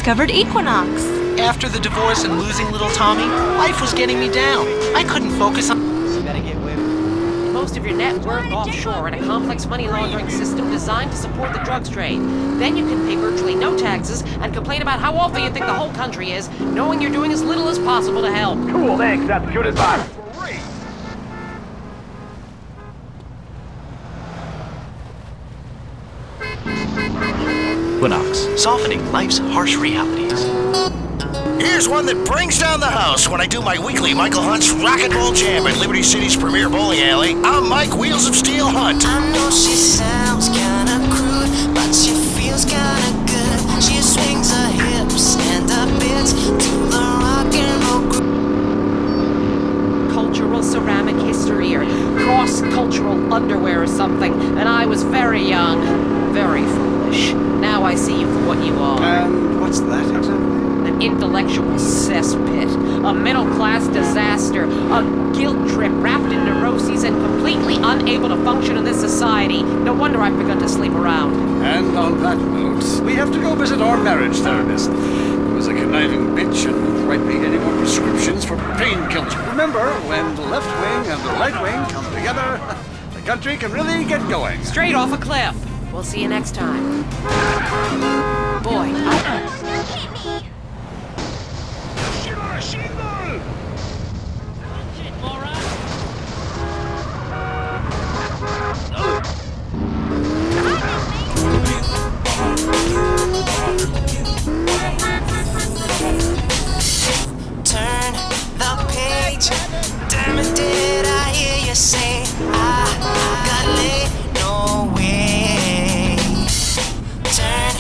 discovered Equinox. After the divorce and losing little Tommy, life was getting me down. I couldn't focus on... You gotta get women. Most of your net worth offshore in a complex money laundering system designed to support the drugs trade. Then you can pay virtually no taxes and complain about how awful you think the whole country is, knowing you're doing as little as possible to help. Cool, thanks. That's good advice. Equinox, softening life's harsh realities. Here's one that brings down the house when I do my weekly Michael Hunt's Rock and Roll Jam at Liberty City's premier bowling alley. I'm Mike Wheels of Steel Hunt. I know she sounds kinda crude, but she feels kinda good. She swings her hips and her bits to the rock and roll groove. Cultural ceramic history or cross-cultural underwear or something. And I was very young, very foolish. Now I see you for what you are. And what's that exactly? An intellectual cesspit, a middle-class disaster, a guilt trip wrapped in neuroses and completely unable to function in this society. No wonder I've begun to sleep around. And on that note, we have to go visit our marriage therapist. He was a conniving bitch and would write me any more prescriptions for painkillers. Remember, when the left wing and the right wing come together, the country can really get going. Straight off a cliff. We'll see you next time. Boy, turn the page. Damn it, did I hear you say I got laid? No way. Turn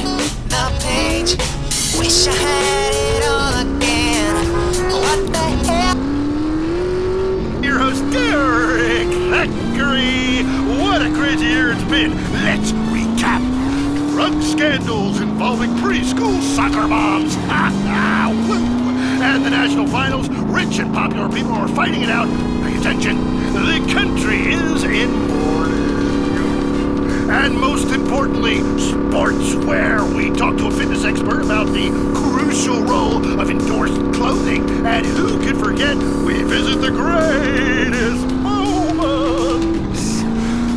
the page. Wish I had it all again. What the hell? Your host, Derek Thackeray. What a crazy year it's been. Let's recap. Drug scandals involving preschool soccer moms. Ha ha! Woo! And the national finals, rich and popular people are fighting it out. Pay attention. The country is in mourning. And most importantly, sports, where we talk to a fitness expert about the crucial role of endorsed clothing. And who can forget, we visit the greatest moments.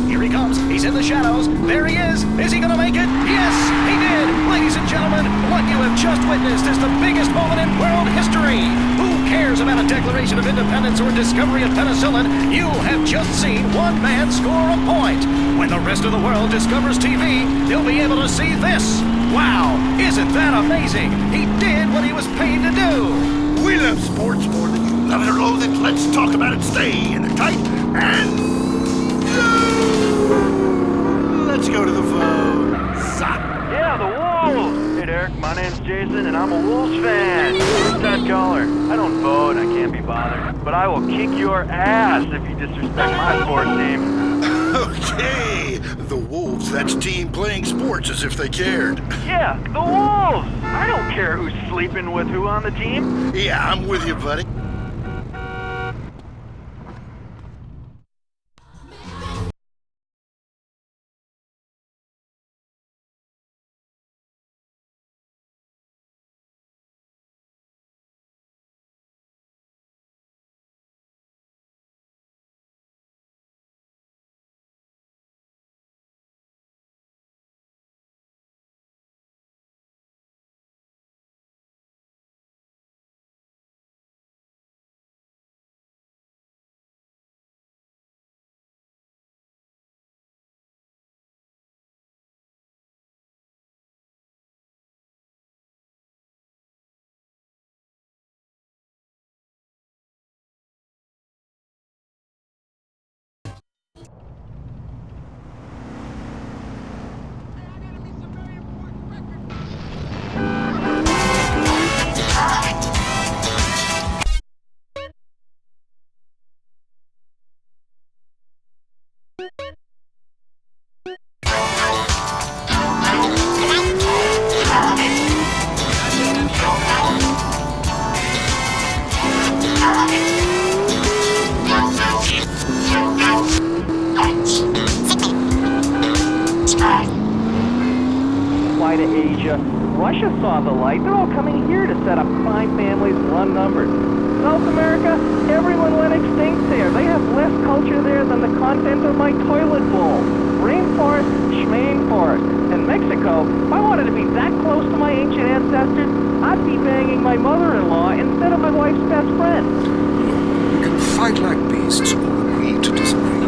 Here he comes. He's in the shadows. There he is. Is he gonna make it? Yes, he did. Ladies and gentlemen, what you have just witnessed is the biggest moment in world history. Who cares about a Declaration of Independence or discovery of penicillin? You have just seen one man score a point. When the rest of the world discovers TV, they'll be able to see this. Wow, isn't that amazing? He did what he was paid to do. We love sports more than you love it or loathe it. Let's talk about it. Stay in the tight and let's go to the vote. Yeah, the Wolves! Hey, Derek, my name's Jason, and I'm a Wolves fan. First-time caller. I don't vote, I can't be bothered. But I will kick your ass if you disrespect my sports team. Okay, the Wolves, that's team playing sports as if they cared. Yeah, the Wolves! I don't care who's sleeping with who on the team. Yeah, I'm with you, buddy. Fly to Asia, Russia saw the light. They're all coming here to set up crime families and run numbers. South America, everyone went extinct there. They have less culture there than the content of my toilet bowl. Rainforest, schmain forest. And Mexico, if I wanted to be that close to my ancient ancestors, I'd be banging my mother-in-law instead of my wife's best friend. We can fight like beasts or agree to disagree.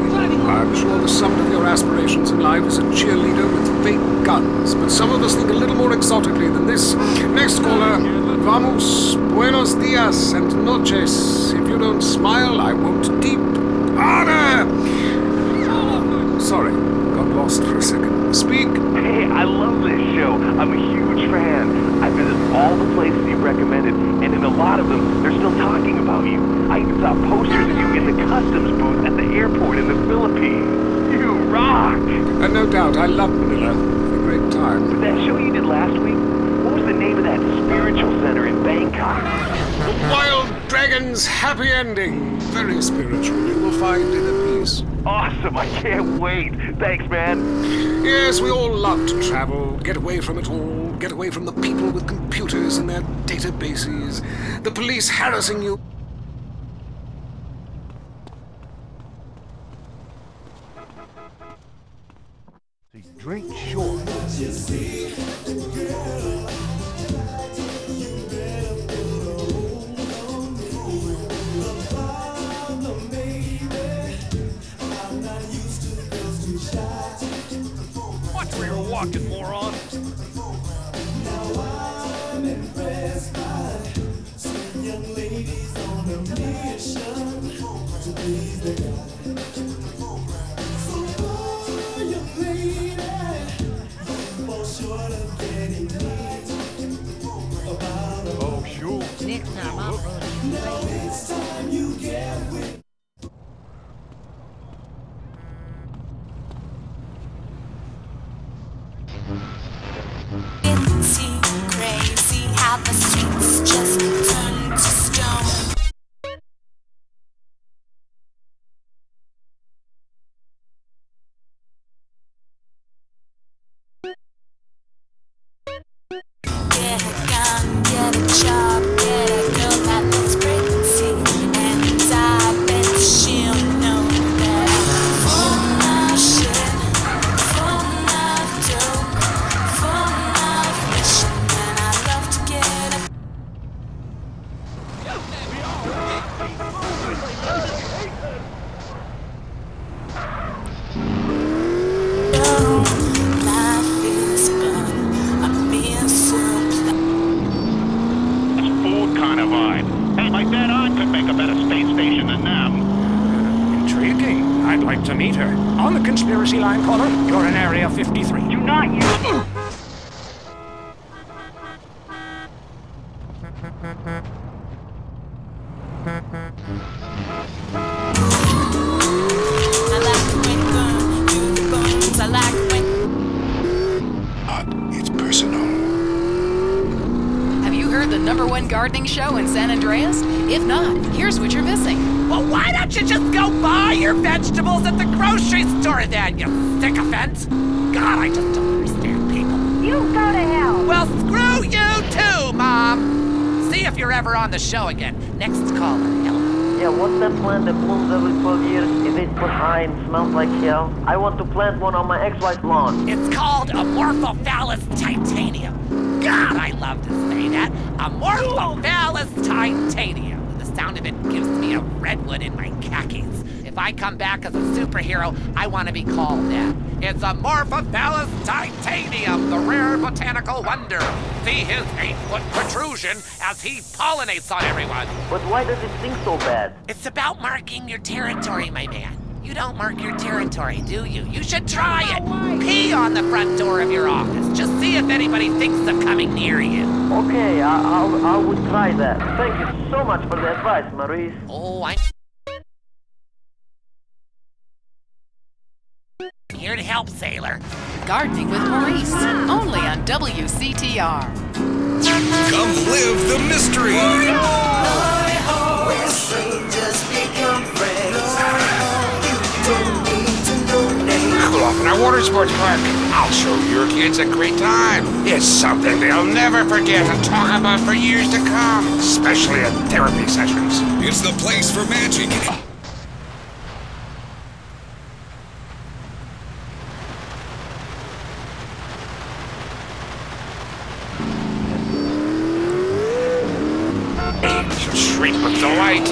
I'm sure the summit of your aspirations in life is a cheerleader with fake guns, but some of us think a little more exotically than this. Next caller, vamos, buenos dias and noches. If you don't smile, I won't deep. Order! Sorry, got lost for a second. Speak. Hey, I love this show. I'm a huge fan. I visit all the places you recommended, and in a lot of them, they're still talking about you. I even saw posters of you in the customs booth at the airport in the Philippines. You rock! No doubt, I love Manila. Had a great time. With that show you did last week, what was the name of that spiritual center in Bangkok? The Wild Dragon's Happy Ending. Very spiritual. You will find inner peace. Awesome, I can't wait. Thanks, man. Yes, we all love to travel, get away from it all, get away from the people with computers and their databases, the police harassing you. Drink short. Watch where you're walking, moron. Oh, sure. Next time I'll run you. It seems crazy how the streets just turn to stone. Get a gun, get a job, get a girl that looks pretty, and I bet she'll know that I'm full of shit, full of dope, full of mission, and I love to get a life is fun. I'm being so Food kind of vibe. Hey, like that, I could make a better space station than them. Intriguing. I'd like to meet her. On the conspiracy line, caller, you're in Area 53. Do not use... I like when you burn through the bones. I like when It's personal. Have you heard the #1 gardening show in San Andreas? If not, here's what you're missing. Well, why don't you just go buy your vegetables at the grocery store then, you sycophant? God, I just don't understand people. You go to hell. Well, screw you too, Mom. See if you're ever on the show again. Next caller, hello. Yeah, what's that plant that blooms every 12 years? Is it put high and smells like hell? I want to plant one on my ex-wife's lawn. It's called Amorphophallus titanium. God, I love to say that. Amorphophallus titanium. The sound of it gives me a redwood in my khakis. If I come back as a superhero, I want to be called that. It's Amorphophallus titanium, the rare botanical wonder. See his 8-foot protrusion as he pollinates on everyone. But why does it stink so bad? It's about marking your territory, my man. You don't mark your territory, do you? You should try it. Pee on the front door of your office. Just see if anybody thinks of coming near you. Okay, I would try that. Thank you so much for the advice, Maurice. Oh, I'm here to help, sailor. Gardening with Maurice, only on WCTR. Come live the mystery. just become friends. You don't need to know names. off in our water sports park. I'll show your kids a great time. It's something they'll never forget and talk about for years to come, especially in therapy sessions. It's the place for magic. She'll shriek with delight.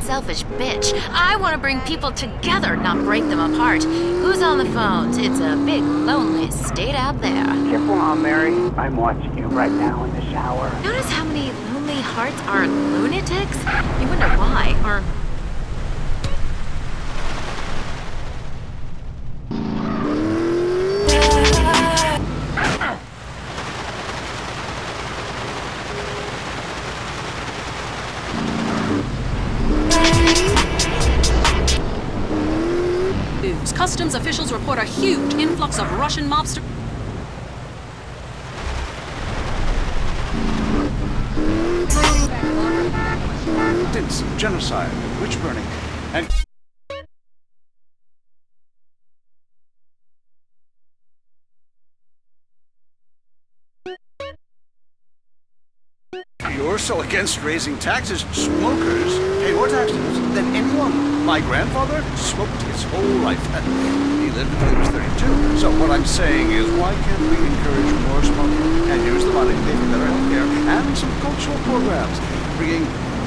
Selfish bitch. I want to bring people together, not break them apart. Who's on the phones? It's a big, lonely state out there. Careful, Aunt Mary. I'm watching you right now in the shower. Notice how many lonely hearts are lunatics? You wonder why, or... Customs officials report a huge influx of Russian mobsters. Some genocide, witch burning, and you're so against raising taxes. Smokers pay more taxes than anyone. My grandfather smoked his whole life. He lived until he was 32. So what I'm saying is, why can't we encourage more smoking and use the money to pay for better health care and some cultural programs, bringing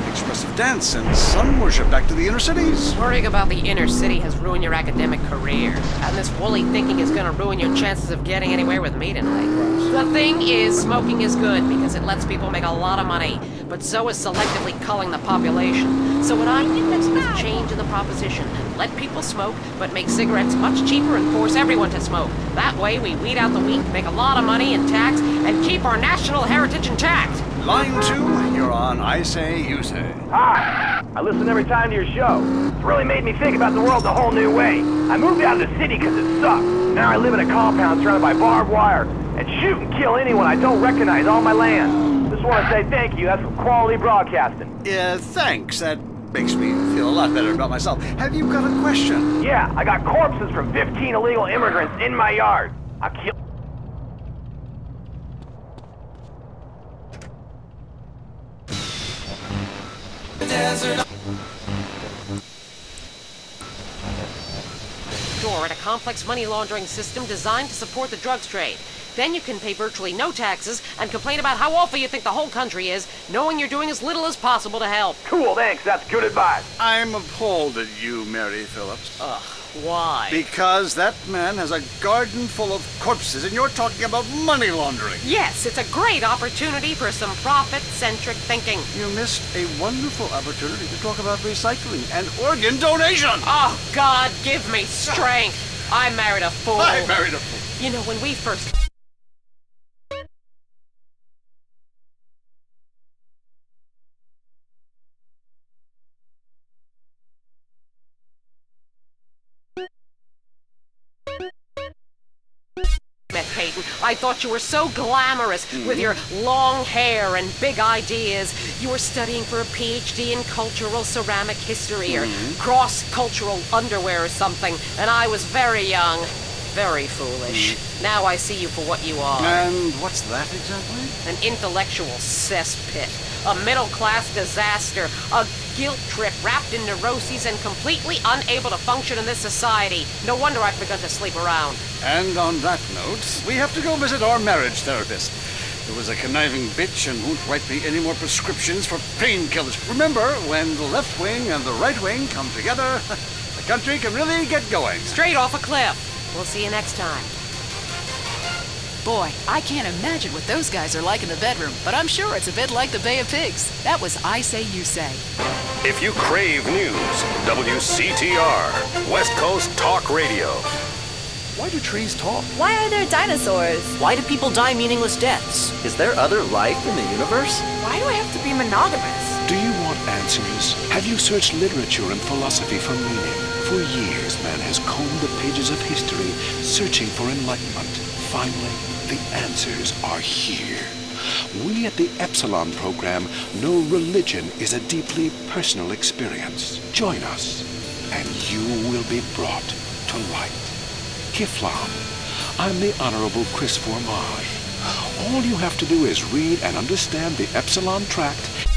expressive dance and sun worship back to the inner cities? Worrying about the inner city has ruined your academic career, and this woolly thinking is gonna ruin your chances of getting anywhere with me tonight. The thing is, smoking is good because it lets people make a lot of money, but so is selectively culling the population. So what I'm proposing is a change in the proposition. Let people smoke, but make cigarettes much cheaper and force everyone to smoke. That way we weed out the weak, make a lot of money in tax, and keep our national heritage intact. Line 2, you're on I Say, You Say. Hi! I listen every time to your show. It's really made me think about the world a whole new way. I moved out of the city because it sucked. Now I live in a compound surrounded by barbed wire and shoot and kill anyone I don't recognize on my land. Just want to say thank you. That's some quality broadcasting. Yeah, thanks. That makes me feel a lot better about myself. Have you got a question? Yeah, I got corpses from 15 illegal immigrants in my yard. I killed... Or in a complex money laundering system designed to support the drugs trade. Then you can pay virtually no taxes and complain about how awful you think the whole country is, knowing you're doing as little as possible to help. Cool, thanks. That's good advice. I'm appalled at you, Mary Phillips. Ugh, why? Because that man has a garden full of corpses and you're talking about money laundering. Yes, it's a great opportunity for some profit-centric thinking. You missed a wonderful opportunity to talk about recycling and organ donation. Oh, God, give me strength. I married a fool. I married a fool. You know, when we first... met Peyton, I thought you were so glamorous with your long hair and big ideas. You were studying for a PhD in cultural ceramic history or cross-cultural underwear or something, and I was very young. Very foolish. Now I see you for what you are. And what's that exactly? An intellectual cesspit. A middle-class disaster. A guilt trip wrapped in neuroses and completely unable to function in this society. No wonder I've begun to sleep around. And on that note, we have to go visit our marriage therapist. Who was a conniving bitch and won't write me any more prescriptions for painkillers. Remember, when the left wing and the right wing come together, the country can really get going. Straight off a cliff. We'll see you next time. Boy, I can't imagine what those guys are like in the bedroom, but I'm sure it's a bit like the Bay of Pigs. That was I Say, You Say. If you crave news, WCTR, West Coast Talk Radio. Why do trees talk? Why are there dinosaurs? Why do people die meaningless deaths? Is there other life in the universe? Why do I have to be monogamous? Do you want answers? Have you searched literature and philosophy for meaning? For years, man has combed the pages of history, searching for enlightenment. Finally, the answers are here. We at the Epsilon program know religion is a deeply personal experience. Join us, and you will be brought to light. Kiflam. I'm the Honorable Chris Formage. All you have to do is read and understand the Epsilon Tract.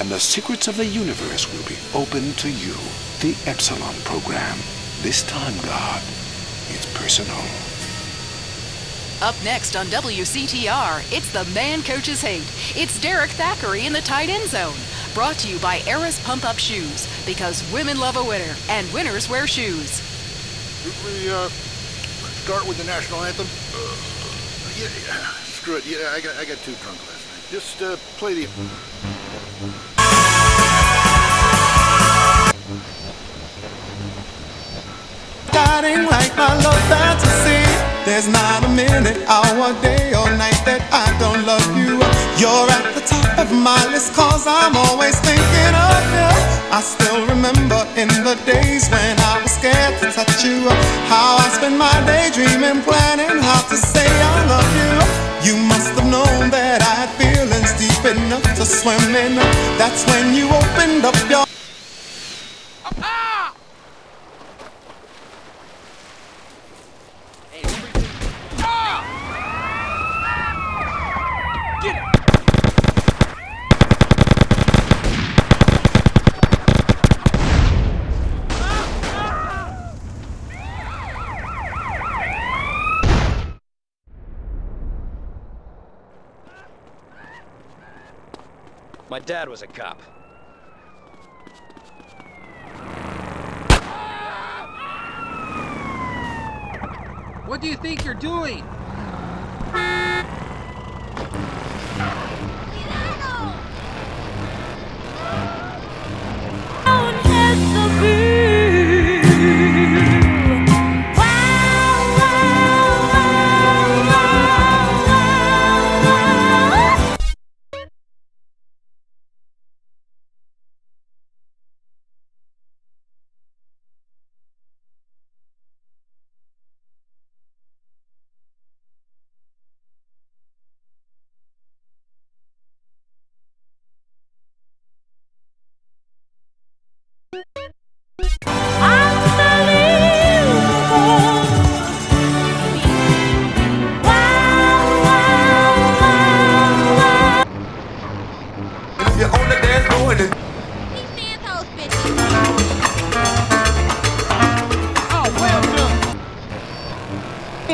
And the secrets of the universe will be open to you. The Epsilon program. This time, God, it's personal. Up next on WCTR, it's The Man Coaches Hate. It's Derek Thackeray in the tight end zone. Brought to you by Eris Pump Up Shoes. Because women love a winner, and winners wear shoes. Should we start with the national anthem? Yeah, screw it. Yeah, I got too drunk last night. Just play the... Guiding like my love fantasy. There's not a minute, hour, day, or night that I don't love you. You're at the top of my list, cause I'm always thinking of you. I still remember in the days when I was scared to touch you, how I spent my day dreaming, planning how to say I love you. You must have known that I had feelings deep enough to swim in. That's when you opened up your... My dad was a cop. What do you think you're doing?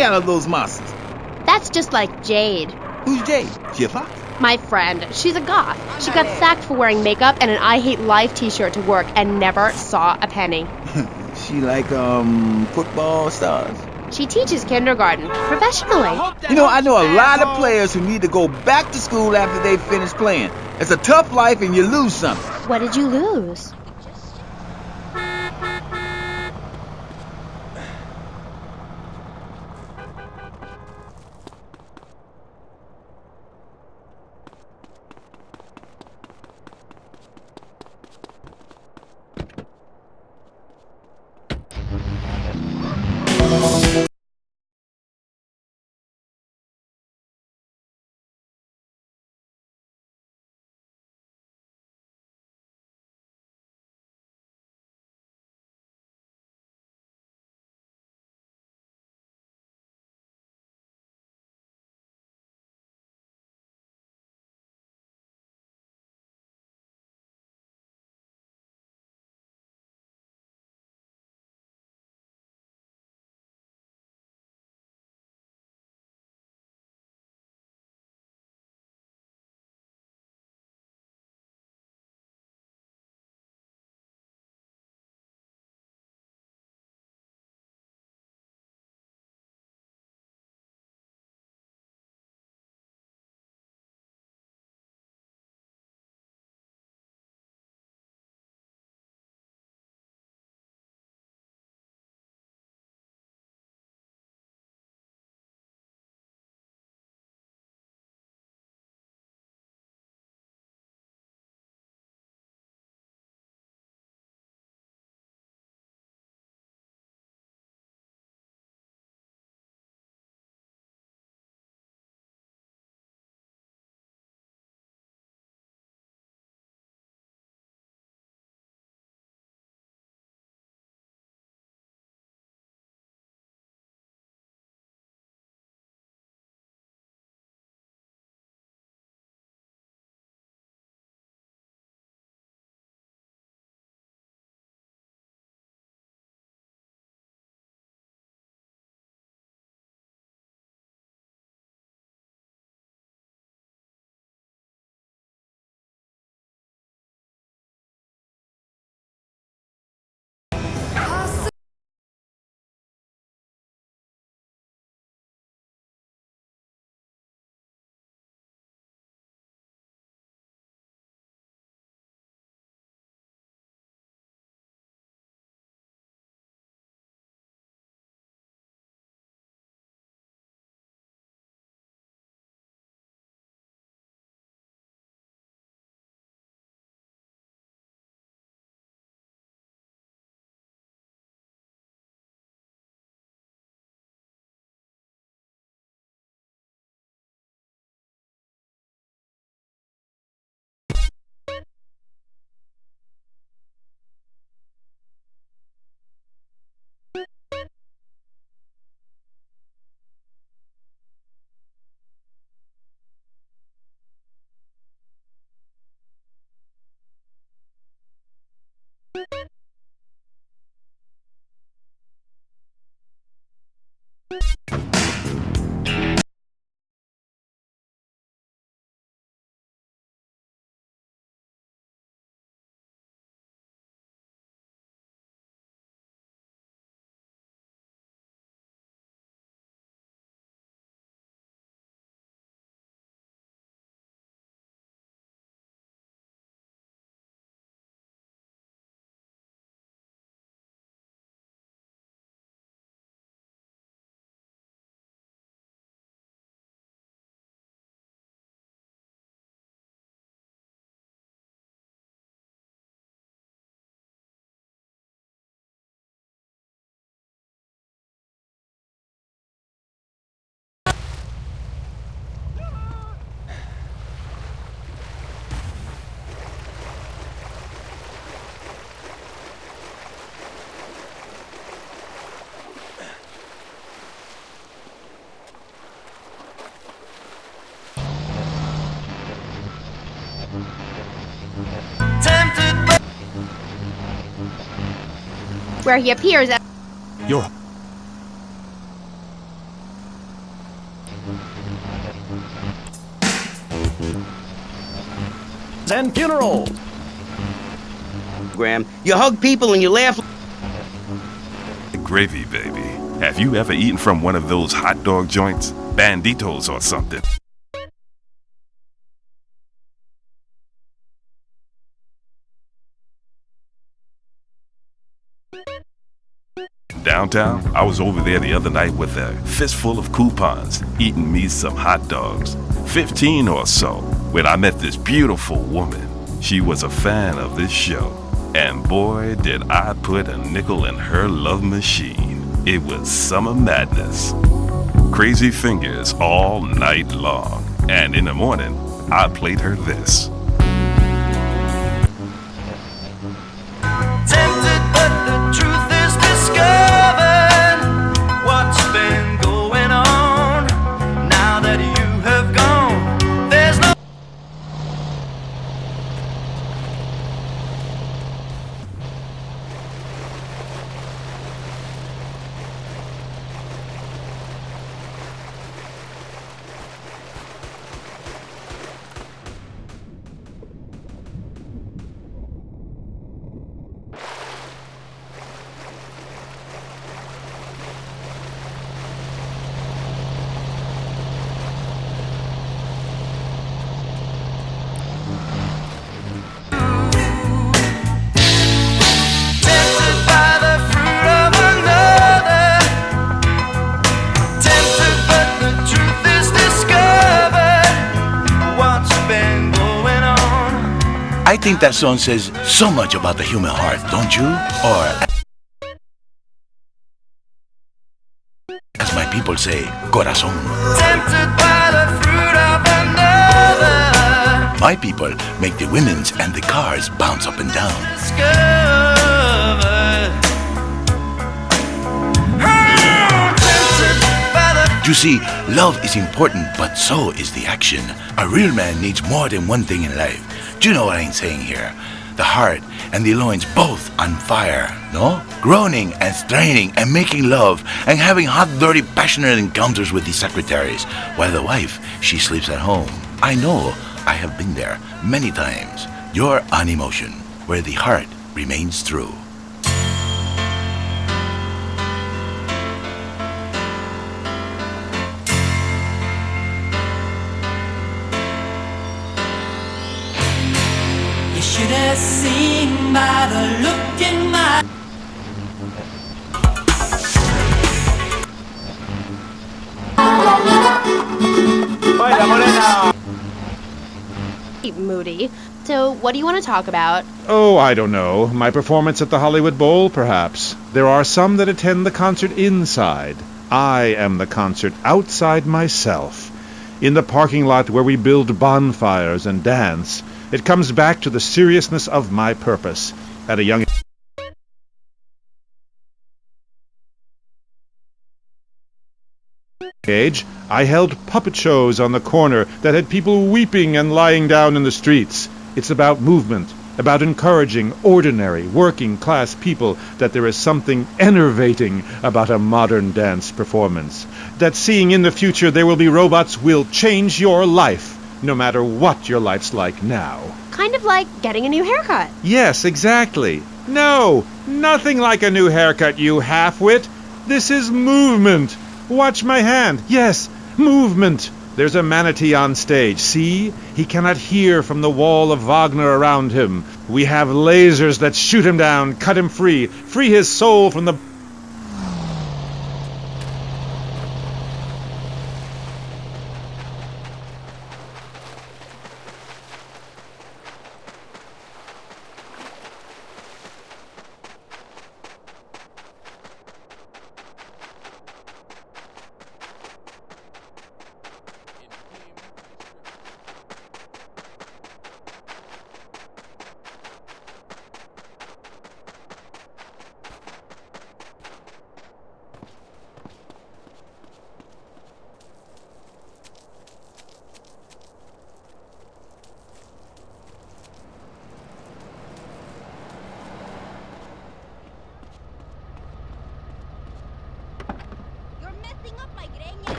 Out of those monsters. That's just like Jade. Who's Jade? Jiffa? My friend. She's a goth. She got sacked for wearing makeup and an I Hate Life t-shirt to work and never saw a penny. She like football stars? She teaches kindergarten professionally. You know, I know a lot of players who need to go back to school after they finish playing. It's a tough life and you lose something. What did you lose? where he appears as You're and funerals. Graham, you hug people and you laugh. gravy, baby. Have you ever eaten from one of those hot dog joints? Banditos or something? Downtown, I was over there the other night with a fistful of coupons, eating me some hot dogs. 15 or so, when I met this beautiful woman. She was a fan of this show. And boy, did I put a nickel in her love machine. It was summer madness. Crazy fingers all night long. And in the morning, I played her this. Tempted, but the truth is discovered. What's been going on now that you have gone? There's no. I think that song says so much about the human heart, don't you? Or, as my people say, corazón. Tempted by the fruit of another. My people make the women's and the cars bounce up and down. You see, love is important, but so is the action. A real man needs more than one thing in life. Do you know what I'm saying here? The heart and the loins both on fire, no? Groaning and straining and making love and having hot, dirty, passionate encounters with the secretaries, while the wife, she sleeps at home. I know, I have been there many times. You're on emotion, where the heart remains true. You should have seen by the look in my. Moody. So, what do you want to talk about? Oh, I don't know. My performance at the Hollywood Bowl, perhaps. There are some that attend the concert inside. I am the concert outside myself. In the parking lot where we build bonfires and dance, it comes back to the seriousness of my purpose. At a young age, I held puppet shows on the corner that had people weeping and lying down in the streets. It's about movement, about encouraging ordinary, working-class people that there is something enervating about a modern dance performance. That seeing in the future there will be robots will change your life, no matter what your life's like now. Kind of like getting a new haircut. Yes, exactly. No, nothing like a new haircut, you half-wit. This is movement. Watch my hand. Yes, movement. There's a manatee on stage. See? He cannot hear from the wall of Wagner around him. We have lasers that shoot him down, cut him free, free his soul from the...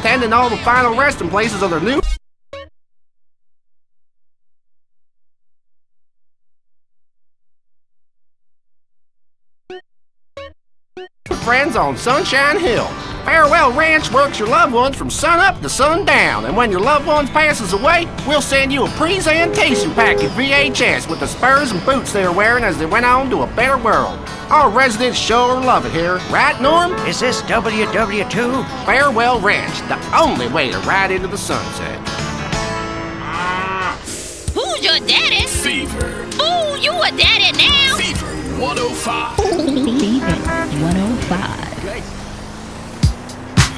tending all the final resting places of their new friends on Sunshine Hill. Farewell Ranch works your loved ones from sunup to sundown, and when your loved ones passes away, we'll send you a presentation packet VHS with the spurs and boots they were wearing as they went on to a better world. Our residents sure love it here, right, Norm? Is this WW2? Farewell Ranch, the only way to ride into the sunset. Who's your daddy? Fever. Ooh, you a daddy now? Fever 105. Fever 105.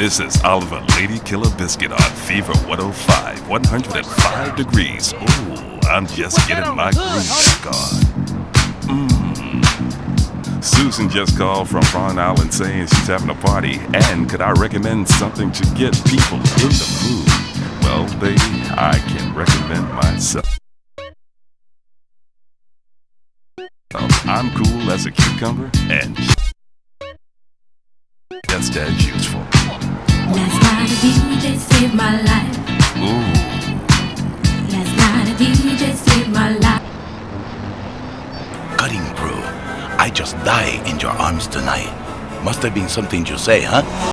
This is Oliver Lady Killer Biscuit on Fever 105, 105 degrees. Ooh, I'm just getting my groove on. Susan just called from Ron Island saying she's having a party, and could I recommend something to get people in the mood? Well, baby, I can recommend myself. I'm cool as a cucumber and just as useful. Last night a DJ saved my life. Ooh. Last night a DJ saved my life. Cutting crew, I just die in your arms tonight. Must have been something you say, huh?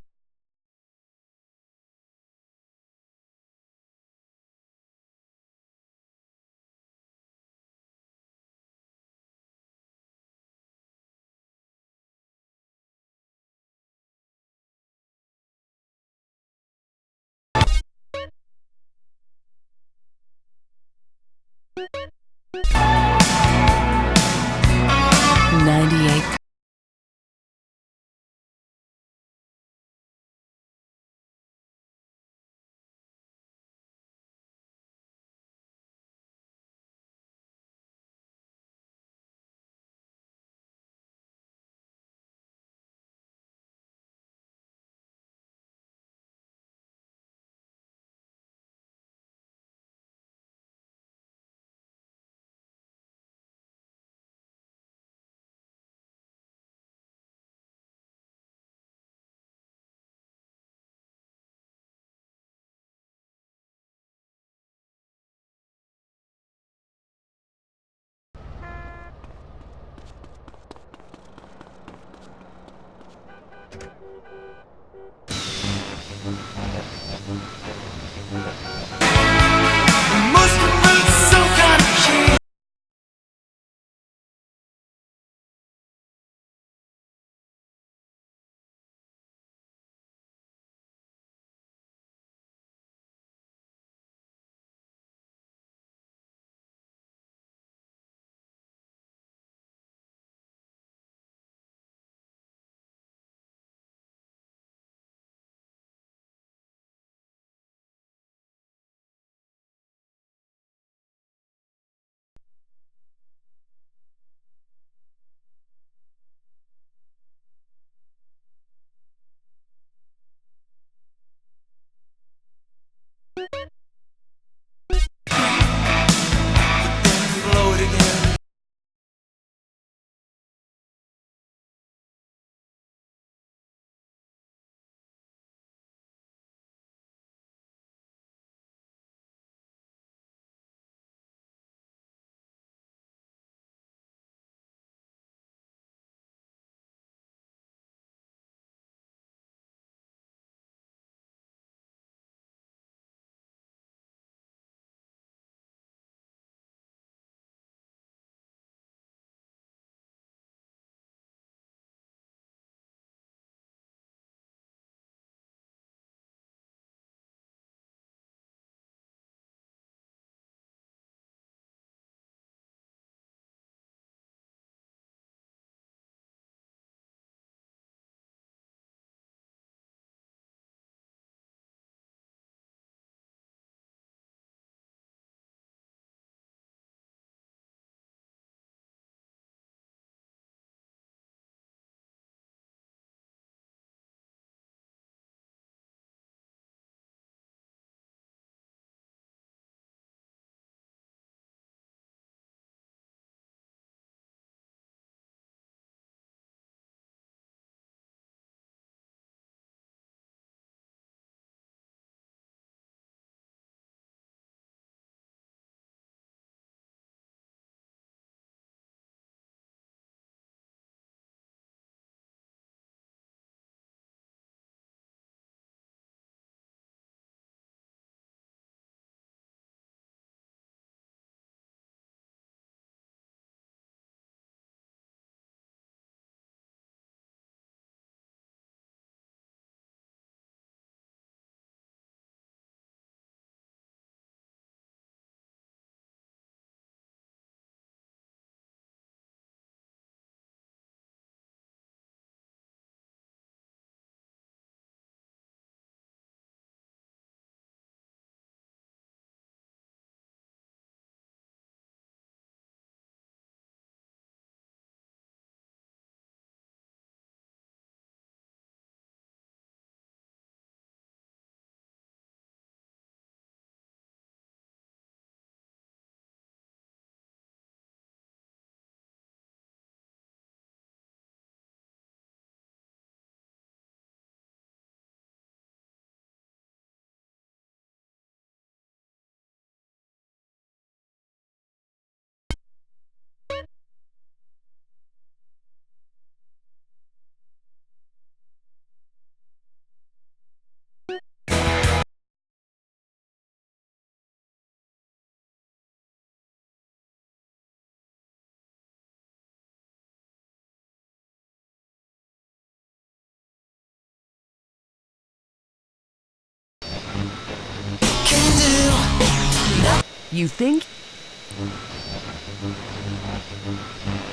You think?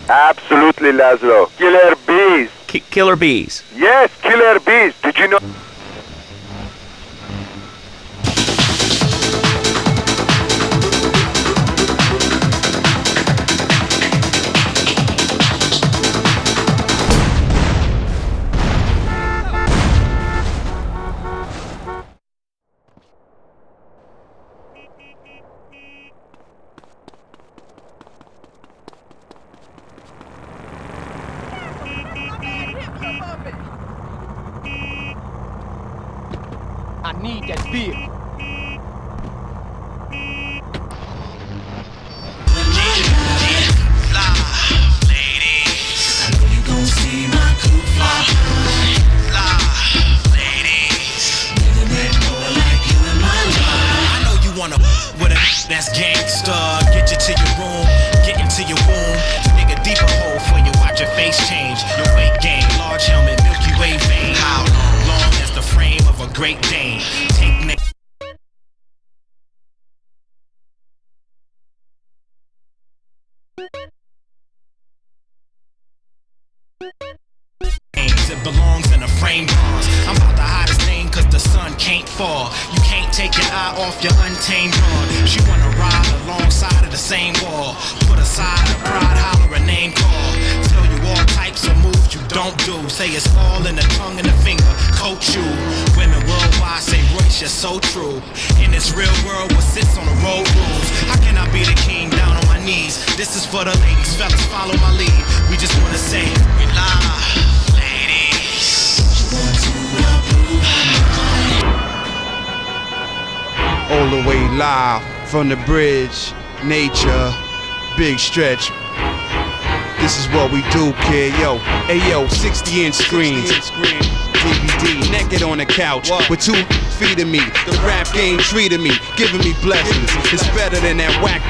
Absolutely, Laszlo. Killer bees. Killer bees. Yes, killer bees. Did you know? I need that beer. That's gangsta. Get you to your room, get into your womb. Dig a deeper hole for you. Watch your face change. Your weight gain, large helmet, Milky Way vein. How long as the frame of a Great Dane? Take names it belongs in a frame bronze. I'm about the hottest thing cause the sun can't fall. You can't take your eye off your untamed broad. She wanna ride alongside of the same wall. Put aside her pride, holler a name call. Tell you all types of moves you don't do. Say it's all in the tongue and the finger. Coach you. Women worldwide say Royce, you're so true. In this real world, what sits on the road rules. How can I be the king down on my knees? This is for the ladies, fellas, follow my lead. We just wanna say, we lie. All the way live from the bridge, nature, big stretch. This is what we do, kid. Yo, hey yo, 60-inch screens, DVD, naked on the couch with 2 feeding me. The rap game treated me, giving me blessings. It's better than that whack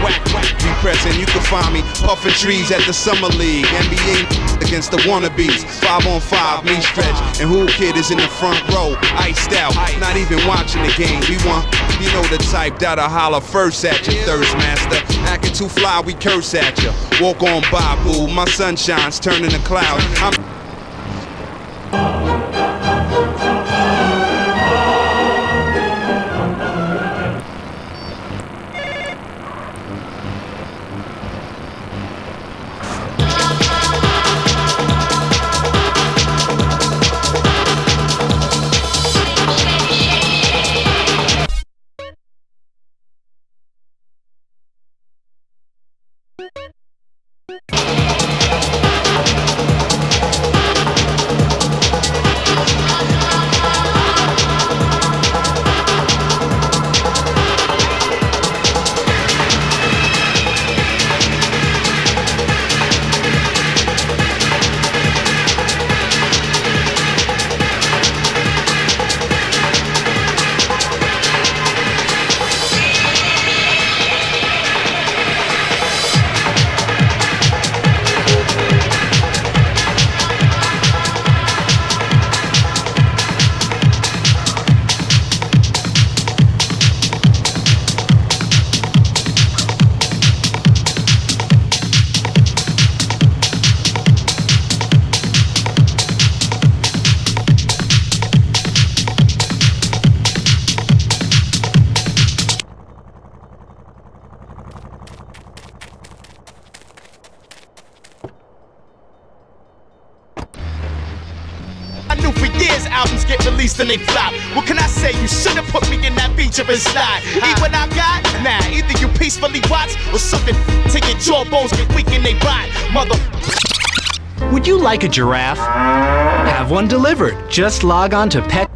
depressing. You can find me puffing trees at the Summer League, NBA against the wannabes. 5-on-5, me stretch, and Who Kid is in the front row, iced out, not even watching the game. We want, you know the type that'll holler first at you, thirst master. Acting too fly, we curse at you. Walk on by, boo, my sunshine's turning to clouds. I knew for years albums get released and they flop. What can I say? You should have put me in that feature and slide. Eat what I got? Nah, either you peacefully watch or something till your jawbones get weak and they rot. Mother. Would you like a giraffe? Have one delivered. Just log on to Pet.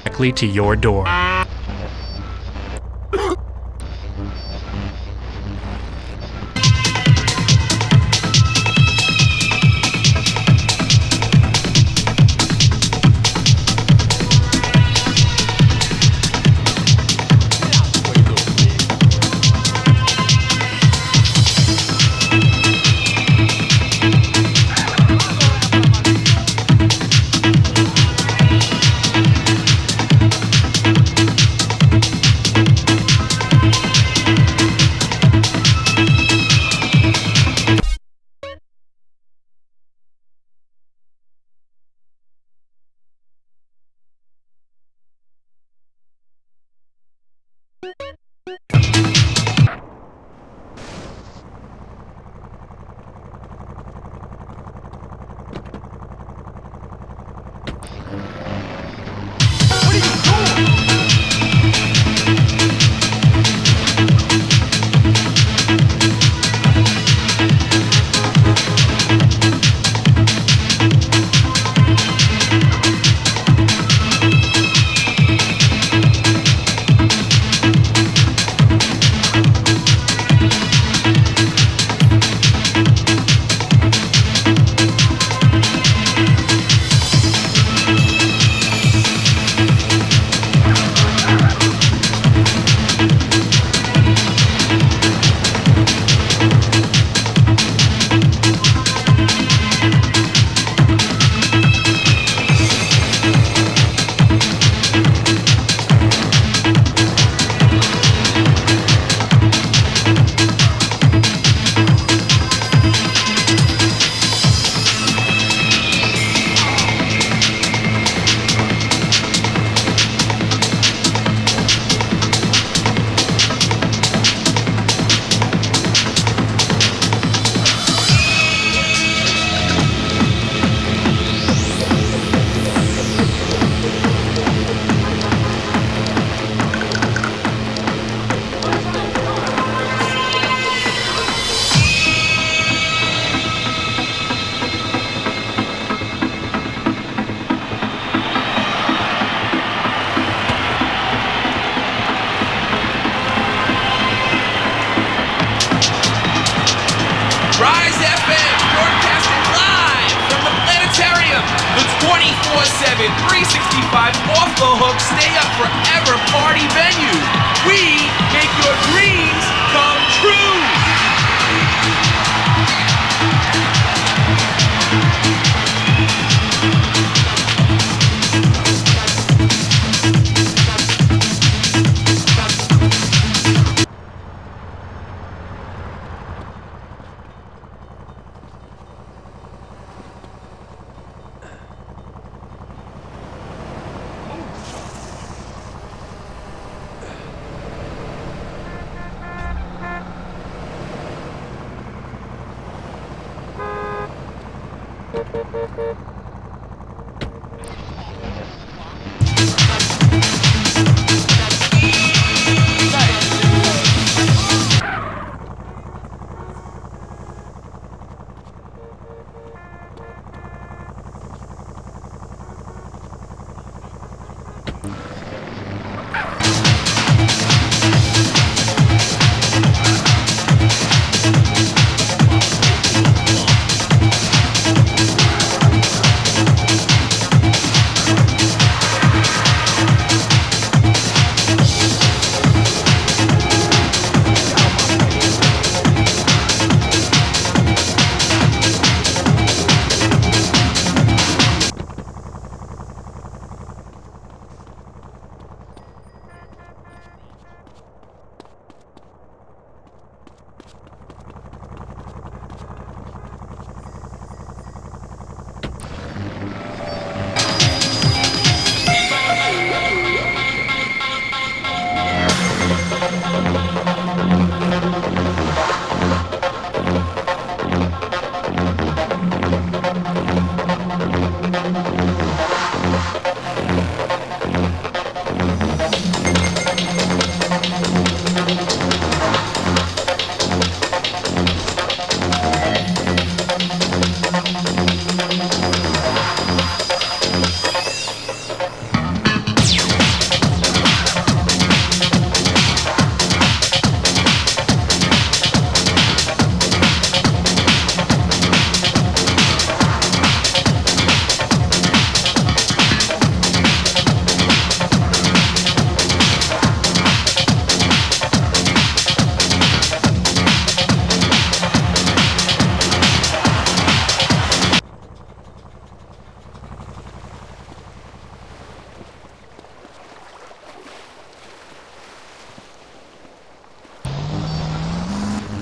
Directly to your door. 24/7, 365, off the hook, stay up forever party venue. We make your dreams come true.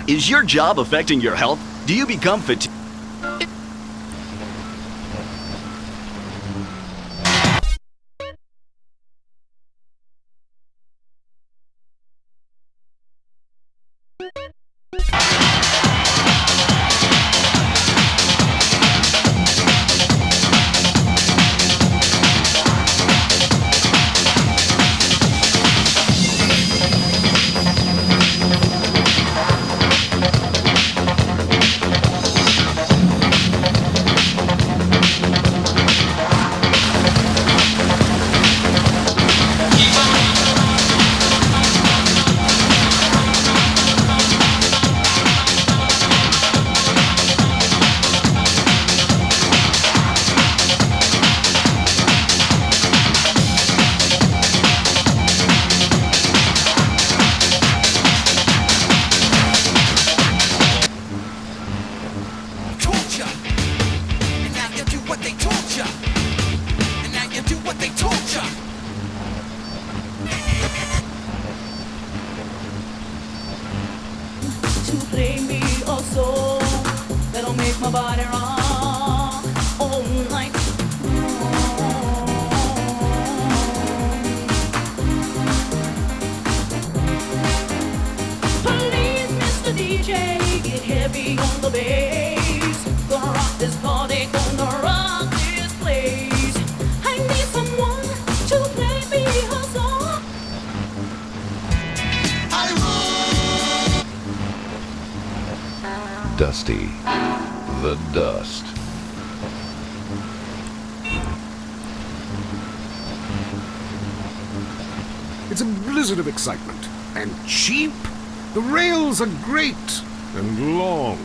Is your job affecting your health? Do you become fatigued? Dusty the Dust. It's a blizzard of excitement. And cheap? The rails are great and long.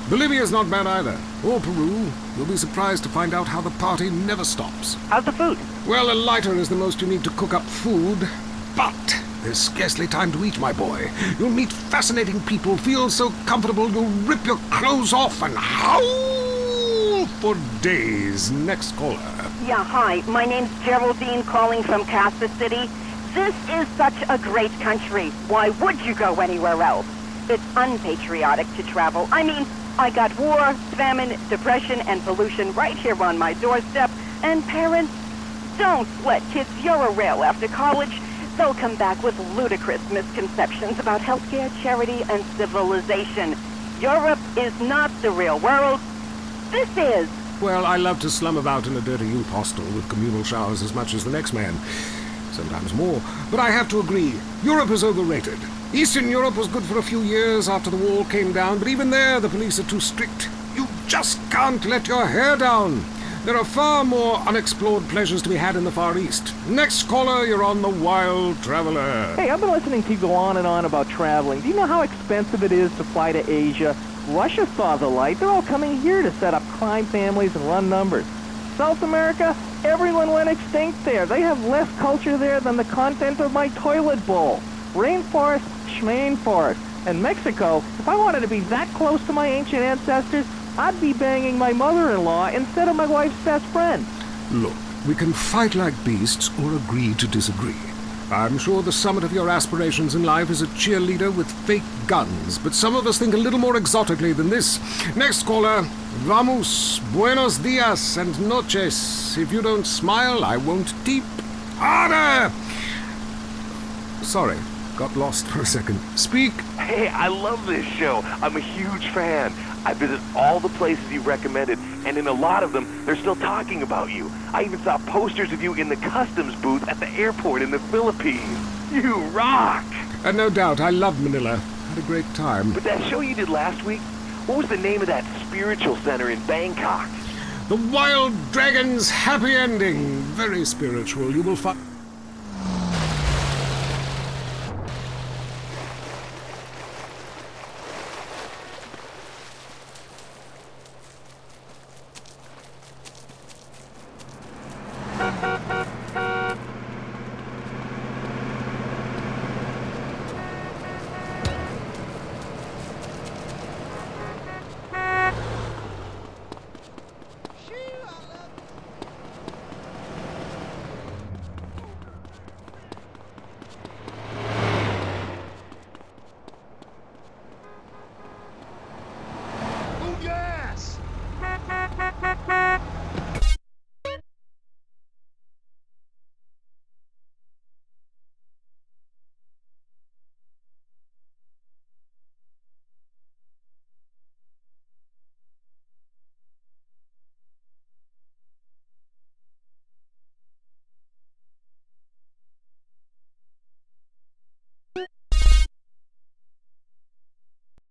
Bolivia's not bad either. Or Peru. You'll be surprised to find out how the party never stops. How's the food? Well, a lighter is the most you need to cook up food. But there's scarcely time to eat, my boy. You'll meet fascinating people, feel so comfortable you'll rip your clothes off and howl for days. Next caller. Yeah, hi. My name's Geraldine, calling from Casa City. This is such a great country. Why would you go anywhere else? It's unpatriotic to travel. I mean, I got war, famine, depression, and pollution right here on my doorstep. And parents, don't let kids Euro-rail after college. They'll come back with ludicrous misconceptions about healthcare, charity, and civilization. Europe is not the real world. This is. Well, I love to slum about in a dirty youth hostel with communal showers as much as the next man. Sometimes more. But I have to agree, Europe is overrated. Eastern Europe was good for a few years after the wall came down, but even there the police are too strict. You just can't let your hair down. There are far more unexplored pleasures to be had in the Far East. Next caller, you're on the Wild Traveler. Hey, I've been listening to you go on and on about traveling. Do you know how expensive it is to fly to Asia? Russia saw the light. They're all coming here to set up crime families and run numbers. South America, everyone went extinct there. They have less culture there than the content of my toilet bowl. Rainforest, schmainforest. And Mexico, if I wanted to be that close to my ancient ancestors, I'd be banging my mother-in-law instead of my wife's best friend. Look, we can fight like beasts or agree to disagree. I'm sure the summit of your aspirations in life is a cheerleader with fake guns, but some of us think a little more exotically than this. Next caller, vamos, buenos dias and noches. If you don't smile, I won't teep. Harder! Sorry, got lost for a second. Speak. Hey, I love this show. I'm a huge fan. I visit all the places you recommended, and in a lot of them, they're still talking about you. I even saw posters of you in the customs booth at the airport in the Philippines. You rock! No doubt, I love Manila. Had a great time. But that show you did last week, what was the name of that spiritual center in Bangkok? The Wild Dragon's Happy Ending. Very spiritual. You will find...